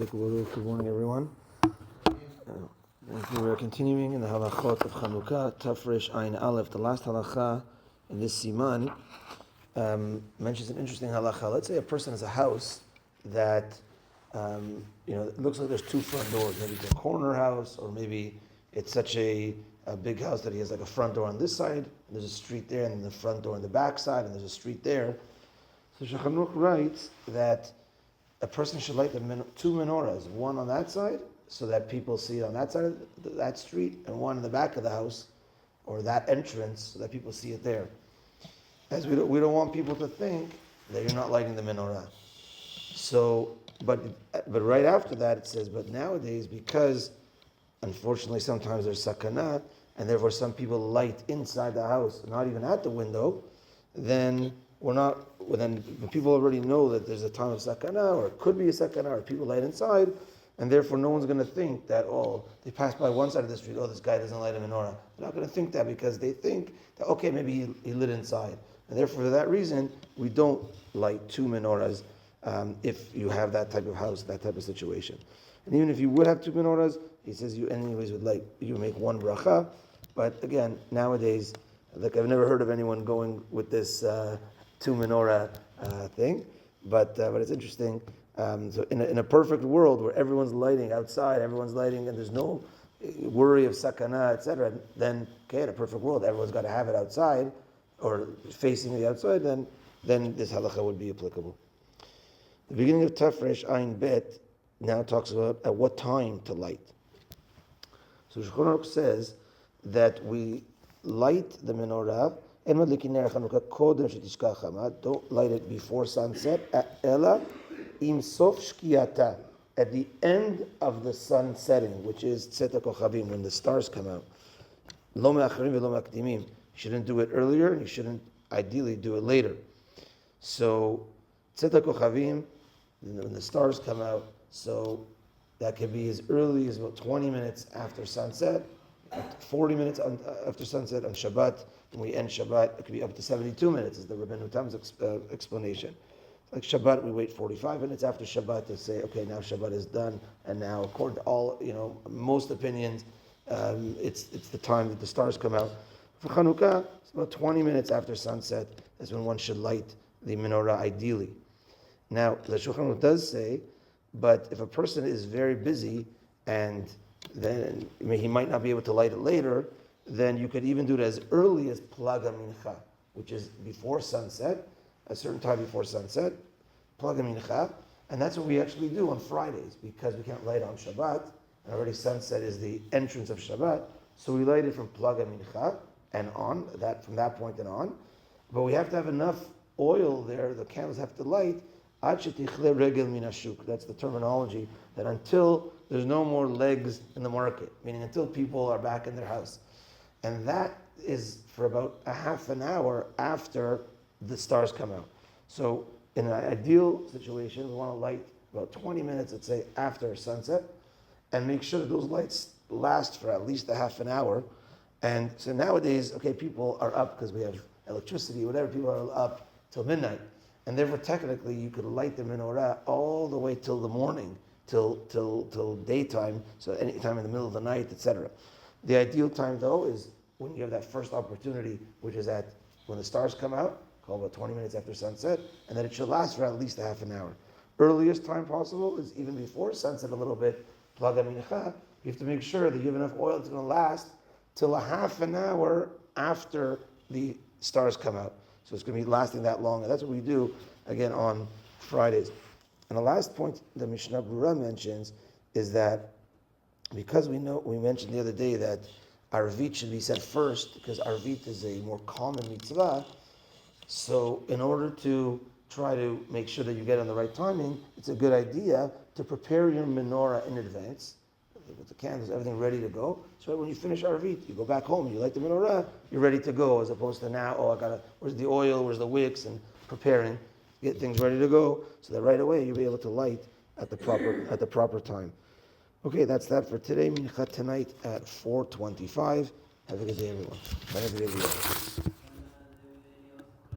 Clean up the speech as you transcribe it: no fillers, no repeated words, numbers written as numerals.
Good morning, everyone. We are continuing in the Halachot of Hanuka, Tafresh Ayin Aleph. The last halacha in this siman mentions an interesting halacha. Let's say a person has a house that it looks like there's two front doors. Maybe it's a corner house, or maybe it's such a big house that he has like a front door on this side, and there's a street there, and then the front door on the back side, and there's a street there. So Shulchan Aruch writes that a person should light two menorahs, one on that side, so that people see it on that side of that street, and one in the back of the house, or that entrance, so that people see it there. As we don't want people to think that you're not lighting the menorah. So, but right after that it says, but nowadays, because unfortunately sometimes there's sakana, and therefore some people light inside the house, not even at the window, then when people already know that there's a time of sakana, or it could be a sakana, or people light inside, and therefore no one's going to think that, they pass by one side of the street, this guy doesn't light a menorah. They're not going to think that, because they think that, okay, maybe he lit inside. And therefore, for that reason, we don't light two menorahs if you have that type of house, that type of situation. And even if you would have two menorahs, he says you anyways would make one bracha. But again, nowadays, I've never heard of anyone going with this two menorah thing, but it's interesting. So in a perfect world where everyone's lighting outside, everyone's lighting, and there's no worry of sakana, etc., then in a perfect world, everyone's got to have it outside or facing the outside. Then this halacha would be applicable. The beginning of Tafresh Ayin Bet now talks about at what time to light. So Shulchan Aruch says that we light the menorah. Don't light it before sunset. Ela im sof shkiata, at the end of the sun setting, which is tzet kochavim, when the stars come out. Lo me'acharim v'lo me'akdimim. You shouldn't do it earlier, and you shouldn't ideally do it later. So tzet kochavim, when the stars come out, so that could be as early as about 20 minutes after sunset, 40 minutes after sunset on Shabbat. When we end Shabbat, it could be up to 72 minutes, is the Rabbeinu Tam's explanation. Like Shabbat, we wait 45 minutes after Shabbat to say, okay, now Shabbat is done, and now according to all, most opinions, it's the time that the stars come out. For Chanukah, it's about 20 minutes after sunset. That's when one should light the menorah, ideally. Now, the Shulchan Aruch does say, but if a person is very busy and then he might not be able to light it later, then you could even do it as early as Plaga Mincha, which is before sunset, a certain time before sunset, Plaga Mincha, and that's what we actually do on Fridays, because we can't light on Shabbat, and already sunset is the entrance of Shabbat, so we light it from Plaga Mincha and on, from that point and on, but we have to have enough oil there, the candles have to light, Ad shetichle regel min hashuk. That's the terminology, that until there's no more legs in the market, meaning until people are back in their house. And that is for about a half an hour after the stars come out. So in an ideal situation, we want to light about 20 minutes, let's say, after sunset, and make sure that those lights last for at least a half an hour. And so nowadays, people are up because we have electricity, whatever, people are up till midnight. And therefore, technically, you could light the menorah all the way till the morning, till daytime, so any time in the middle of the night, etc. The ideal time, though, is when you have that first opportunity, which is when the stars come out, called about 20 minutes after sunset, and then it should last for at least a half an hour. Earliest time possible is even before sunset a little bit, Plaga Mincha. You have to make sure that you have enough oil that's going to last till a half an hour after the stars come out. So it's going to be lasting that long, and that's what we do, again, on Fridays. And the last point the Mishnah Berurah mentions is that because we mentioned the other day that Arvit should be said first, because Arvit is a more common mitzvah, so in order to try to make sure that you get on the right timing, it's a good idea to prepare your menorah in advance, with the candles, everything ready to go. So when you finish Arvit, you go back home, you light the menorah, you're ready to go, as opposed to now, where's the oil, where's the wicks, and preparing, get things ready to go, so that right away you'll be able to light at the proper time. Okay, that's that for today. Mincha tonight at 4:25. Have a good day, everyone. Have a good day, everyone.